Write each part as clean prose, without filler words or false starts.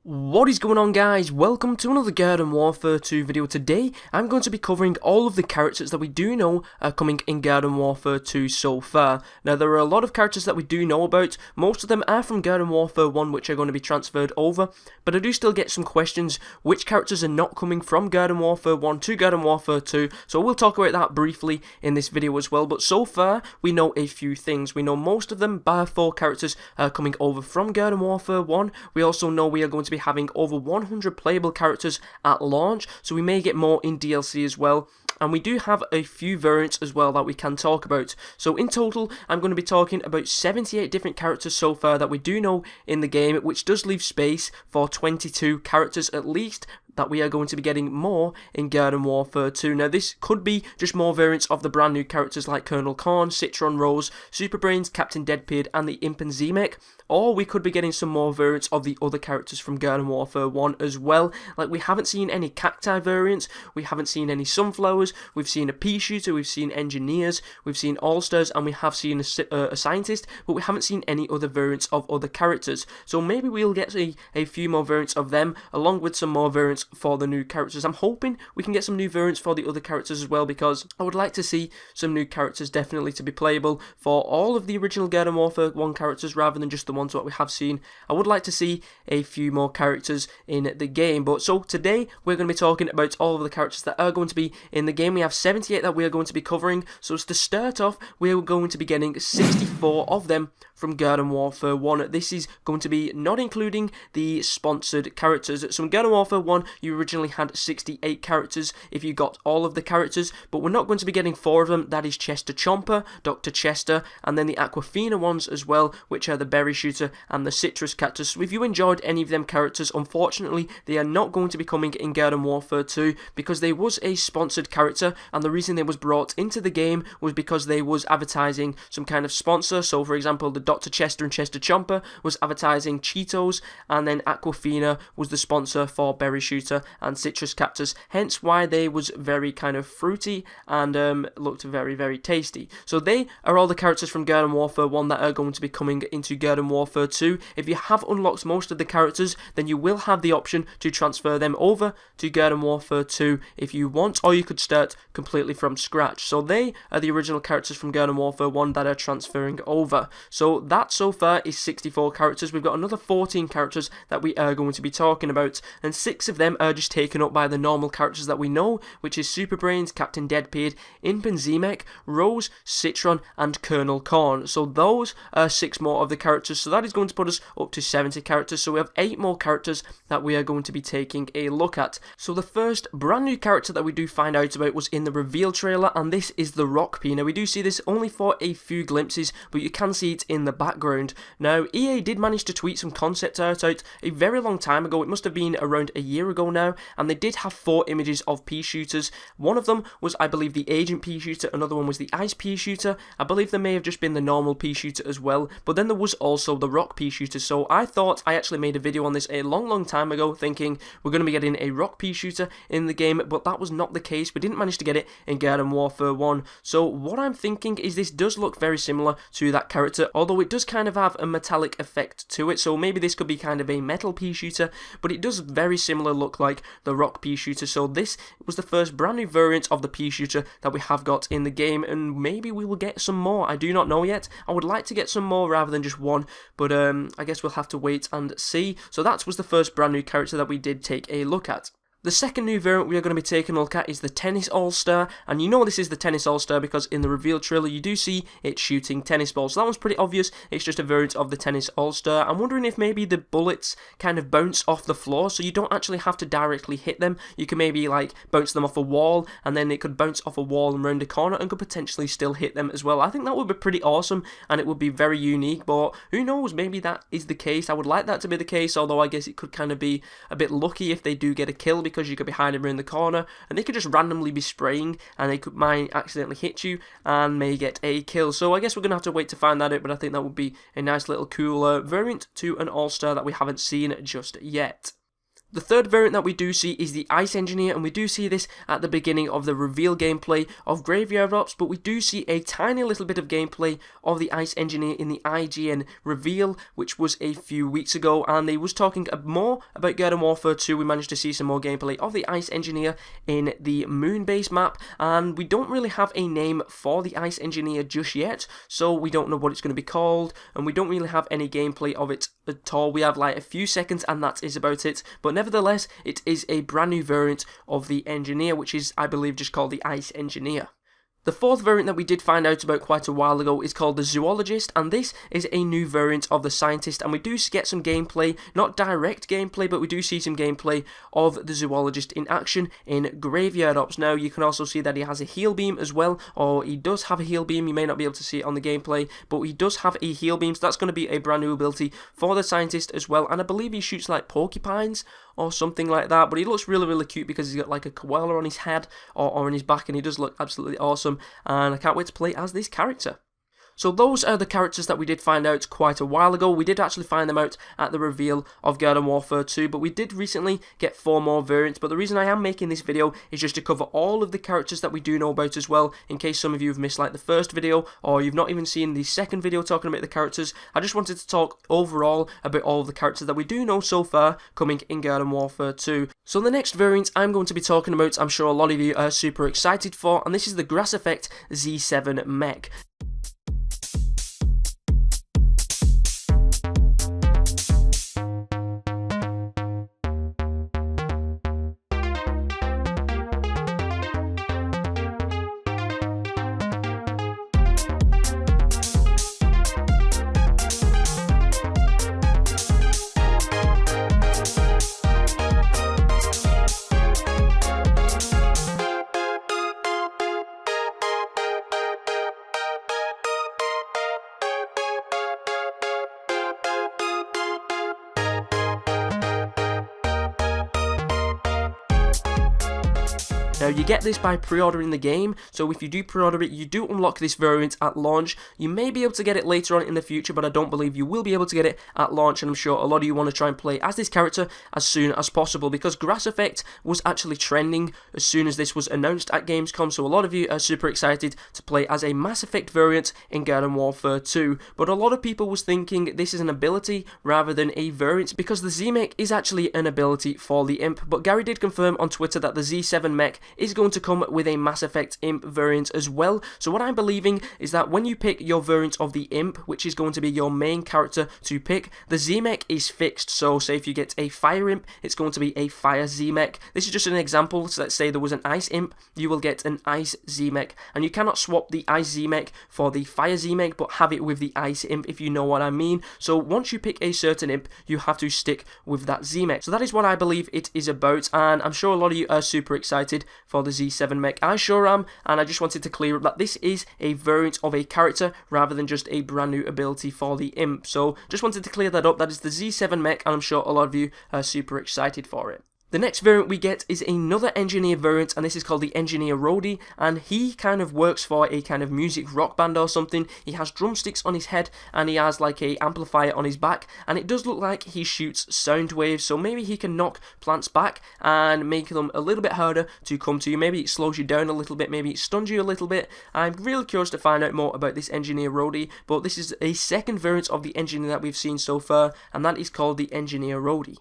What is going on, guys? Welcome to another Garden Warfare 2 video. Today I'm going to be covering all of the characters that we do know are coming in Garden Warfare 2 so far. Now there are a lot of characters that we do know about. Most of them are from Garden Warfare 1 which are going to be transferred over, but I do still get some questions which characters are not coming from Garden Warfare 1 to Garden Warfare 2, so we'll talk about that briefly in this video as well. But so far we know a few things. We know most of them, bar 4 characters, are coming over from Garden Warfare 1. We also know we are going to be having over 100 playable characters at launch, so we may get more in DLC as well. And we do have a few variants as well that we can talk about. So in total, I'm going to be talking about 78 different characters so far that we do know in the game, which does leave space for 22 characters at least that we are going to be getting more in Garden Warfare 2. Now this could be just more variants of the brand new characters like Colonel Korn, Citron Rose, Super Brains, Captain Deadbeard and the Imp and Z-Mech, or we could be getting some more variants of the other characters from Garden Warfare 1 as well. Like, we haven't seen any cacti variants, we haven't seen any sunflowers, we've seen a pea shooter, we've seen engineers, we've seen all-stars, and we have seen a scientist, but we haven't seen any other variants of other characters. So maybe we'll get a few more variants of them, along with some more variants for the new characters. I'm hoping we can get some new variants for the other characters as well, because I would like to see some new characters definitely to be playable for all of the original Garden Warfare 1 characters rather than just the ones that we have seen. I would like to see a few more characters in the game. But so today we're going to be talking about all of the characters that are going to be in the game. We have 78 that we are going to be covering. So to start off, we are going to be getting 64 of them from Garden Warfare 1. This is going to be not including the sponsored characters. So in Garden Warfare 1, you originally had 68 characters if you got all of the characters, but we're not going to be getting 4 of them. That is Chester Chomper, Dr. Chester, and then the Aquafina ones as well, which are the Berry Shooter and the Citrus Cactus. So if you enjoyed any of them characters, unfortunately, they are not going to be coming in Garden Warfare 2 because they was a sponsored character, and the reason they was brought into the game was because they was advertising some kind of sponsor. So for example, the Dr. Chester and Chester Chomper was advertising Cheetos, and then Aquafina was the sponsor for Berry Shooter and Citrus Cactus, hence why they was very kind of fruity and looked very, very tasty. So they are all the characters from Garden Warfare 1 that are going to be coming into Garden Warfare 2. If you have unlocked most of the characters, then you will have the option to transfer them over to Garden Warfare 2 if you want, or you could start completely from scratch. So they are the original characters from Garden Warfare 1 that are transferring over. So that so far is 64 characters. We've got another 14 characters that we are going to be talking about, and 6 of them are just taken up by the normal characters that we know, which is Super Brains, Captain Deadbeard, Imp and Z-Mech, Rose, Citron and Colonel Korn. So those are 6 more of the characters, so that is going to put us up to 70 characters. So we have 8 more characters that we are going to be taking a look at. So the first brand new character that we do find out about was in the reveal trailer, and this is the Rock-P. Now we do see this only for a few glimpses, but you can see it in the background. Now EA did manage to tweet some concept art out a very long time ago. It must have been around a year ago now, and they did have 4 images of pea shooters. One of them was, I believe, the Agent pea shooter, another one was the Ice pea shooter, I believe there may have just been the normal pea shooter as well, but then there was also the Rock pea shooter. So I thought, I actually made a video on this a long time ago thinking we're going to be getting a Rock pea shooter in the game, but that was not the case. We didn't manage to get it in Garden Warfare 1. So what I'm thinking is this does look very similar to that character, although it does kind of have a metallic effect to it, so maybe this could be kind of a metal pea shooter, but it does very similar look like the Rock pea shooter. So this was the first brand new variant of the pea shooter that we have got in the game, and maybe we will get some more. I do not know yet. I would like to get some more rather than just one, but I guess we'll have to wait and see. So that was the first brand new character that we did take a look at. The second new variant we are going to be taking a look at is the Tennis All-Star, and you know this is the Tennis All-Star because in the reveal trailer you do see it shooting tennis balls. So that one's pretty obvious, it's just a variant of the Tennis All-Star. I'm wondering if maybe the bullets kind of bounce off the floor, so you don't actually have to directly hit them. You can maybe like bounce them off a wall, and then it could bounce off a wall and round a corner and could potentially still hit them as well. I think that would be pretty awesome, and it would be very unique, but who knows, maybe that is the case. I would like that to be the case, although I guess it could kind of be a bit lucky if they do get a kill, because you could be hiding around the corner and they could just randomly be spraying and they might accidentally hit you and may get a kill. So I guess we're going to have to wait to find that out, but I think that would be a nice little cool variant to an All-Star that we haven't seen just yet. The third variant that we do see is the Ice Engineer, and we do see this at the beginning of the reveal gameplay of Graveyard Ops, but we do see a tiny little bit of gameplay of the Ice Engineer in the IGN reveal, which was a few weeks ago, and they was talking more about Garden Warfare 2. We managed to see some more gameplay of the Ice Engineer in the Moonbase map, and we don't really have a name for the Ice Engineer just yet, so we don't know what it's going to be called, and we don't really have any gameplay of it at all. We have like a few seconds, and that is about it, but nevertheless, it is a brand new variant of the Engineer, which is, I believe, just called the Ice Engineer. The fourth variant that we did find out about quite a while ago is called the Zoologist, and this is a new variant of the Scientist, and we do get some gameplay, not direct gameplay, but we do see some gameplay of the Zoologist in action in Graveyard Ops. Now, you can also see that he has a heal beam as well, or he does have a heal beam. You may not be able to see it on the gameplay, but he does have a heal beam, so that's going to be a brand new ability for the Scientist as well, and I believe he shoots like porcupines or something like that, but he looks really, really cute because he's got like a koala on his head or on his back, and he does look absolutely awesome, and I can't wait to play as this character. So those are the characters that we did find out quite a while ago. We did actually find them out at the reveal of Garden Warfare 2, but we did recently get 4 more variants. But the reason I am making this video is just to cover all of the characters that we do know about as well, in case some of you have missed like the first video, or you've not even seen the second video talking about the characters. I just wanted to talk overall about all of the characters that we do know so far coming in Garden Warfare 2. So the next variant I'm going to be talking about, I'm sure a lot of you are super excited for, and this is the Grass Effect Z7 mech. Now, you get this by pre-ordering the game, so if you do pre-order it, you do unlock this variant at launch. You may be able to get it later on in the future, but I don't believe you will be able to get it at launch, and I'm sure a lot of you want to try and play as this character as soon as possible, because Grass Effect was actually trending as soon as this was announced at Gamescom, so a lot of you are super excited to play as a Mass Effect variant in Garden Warfare 2, but a lot of people was thinking this is an ability rather than a variant, because the Z-Mech is actually an ability for the Imp, but Gary did confirm on Twitter that the Z7 mech is going to come with a Mass Effect Imp variant as well. So what I'm believing is that when you pick your variant of the Imp, which is going to be your main character to pick, the Z-Mech is fixed. So say if you get a Fire Imp, it's going to be a Fire Z-Mech. This is just an example. So let's say there was an Ice Imp, you will get an Ice Z-Mech, and you cannot swap the Ice Z-Mech for the Fire Z-Mech, but have it with the Ice Imp, if you know what I mean. So once you pick a certain Imp, you have to stick with that Z-Mech. So that is what I believe it is about, and I'm sure a lot of you are super excited for the Z7 mech. I sure am, and I just wanted to clear up that this is a variant of a character rather than just a brand new ability for the Imp. So just wanted to clear that up. That is the Z7 mech, and I'm sure a lot of you are super excited for it. The next variant we get is another Engineer variant, and this is called the Engineer Roadie, and he kind of works for a kind of music rock band or something. He has drumsticks on his head, and he has like a amplifier on his back, and it does look like he shoots sound waves, so maybe he can knock plants back and make them a little bit harder to come to you. Maybe it slows you down a little bit, maybe it stuns you a little bit. I'm really curious to find out more about this Engineer Roadie, but this is a second variant of the Engineer that we've seen so far, and that is called the Engineer Roadie.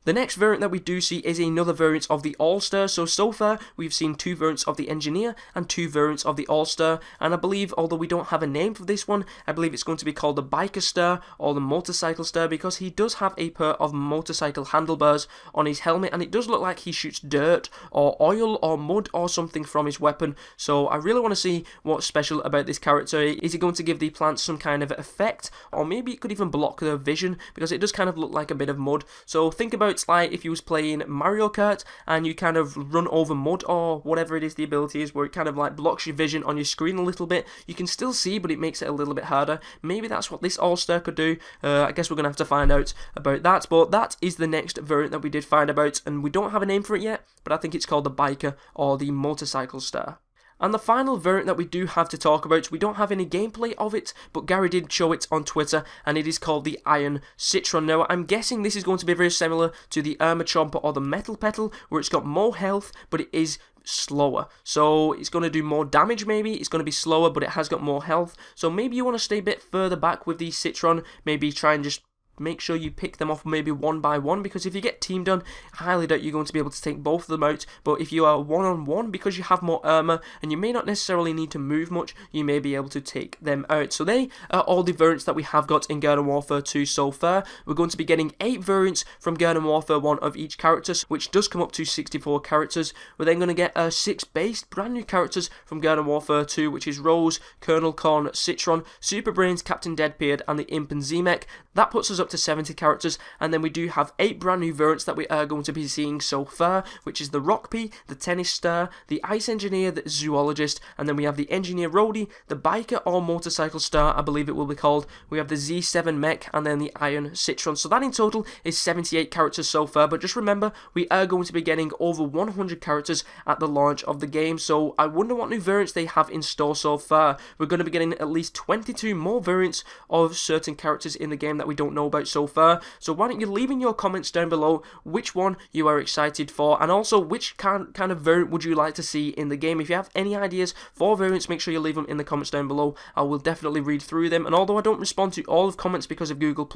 The next variant that we do see is another variant of the All-Star. So far we've seen 2 variants of the Engineer and 2 variants of the All-Star, and I believe, although we don't have a name for this one, I believe it's going to be called the Biker Star or the Motorcycle Star, because he does have a pair of motorcycle handlebars on his helmet, and it does look like he shoots dirt or oil or mud or something from his weapon. So I really want to see what's special about this character. Is he going to give the plants some kind of effect, or maybe it could even block their vision, because it does kind of look like a bit of mud. So think about it's like if you was playing Mario Kart and you kind of run over mud or whatever it is the ability is, where it kind of like blocks your vision on your screen a little bit. You can still see, but it makes it a little bit harder. Maybe that's what this All-Star could do. I guess we're going to have to find out about that, but that is the next variant that we did find about, and we don't have a name for it yet, but I think it's called the Biker or the Motorcycle Star. And the final variant that we do have to talk about, we don't have any gameplay of it, but Gary did show it on Twitter, and it is called the Iron Citron. Now, I'm guessing this is going to be very similar to the Armor Chomper or the Metal Petal, where it's got more health, but it is slower. So it's going to do more damage maybe, it's going to be slower, but it has got more health. So maybe you want to stay a bit further back with these Citron, maybe try and just make sure you pick them off maybe one by one, because if you get team done, I highly doubt you're going to be able to take both of them out. But if you are one-on-one, because you have more armor and you may not necessarily need to move much, you may be able to take them out. So they are all the variants that we have got in Garden Warfare 2 so far. We're going to be getting 8 variants from Garden Warfare 1 of each character, which does come up to 64 characters. We're then going to get 6 base brand new characters from Garden Warfare 2, which is Rose, Colonel Corn, Citron, Super Brains, Captain Deadbeard, and the Imp and Z-Mech. That puts us up to 70 characters, and then we do have 8 brand new variants that we are going to be seeing so far, which is the Rock P, the Tennis Star, the Ice Engineer, the Zoologist, and then we have the Engineer Roadie, the Biker or Motorcycle Star, I believe it will be called. We have the Z7 Mech, and then the Iron Citron. So that in total is 78 characters so far, but just remember, we are going to be getting over 100 characters at the launch of the game, so I wonder what new variants they have in store so far. We're going to be getting at least 22 more variants of certain characters in the game that we don't know about so far. So why don't you leave in your comments down below which one you are excited for, and also which kind of variant would you like to see in the game. If you have any ideas for variants, make sure you leave them in the comments down below. I will definitely read through them, and although I don't respond to all of comments because of Google+,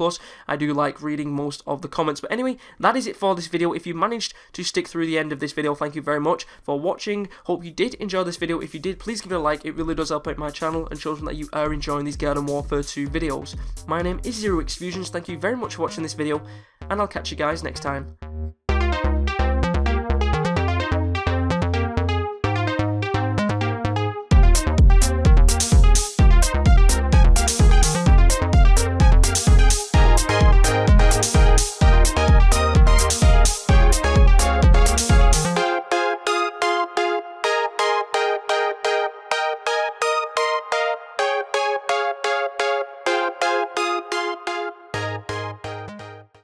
I do like reading most of the comments. But anyway, that is it for this video. If you managed to stick through the end of this video, thank you very much for watching. Hope you did enjoy this video. If you did, please give it a like. It really does help out my channel and shows me that you are enjoying these Garden Warfare 2 videos. My name is ZEROxFUSIONZ. Thank you very much for watching this video, and I'll catch you guys next time.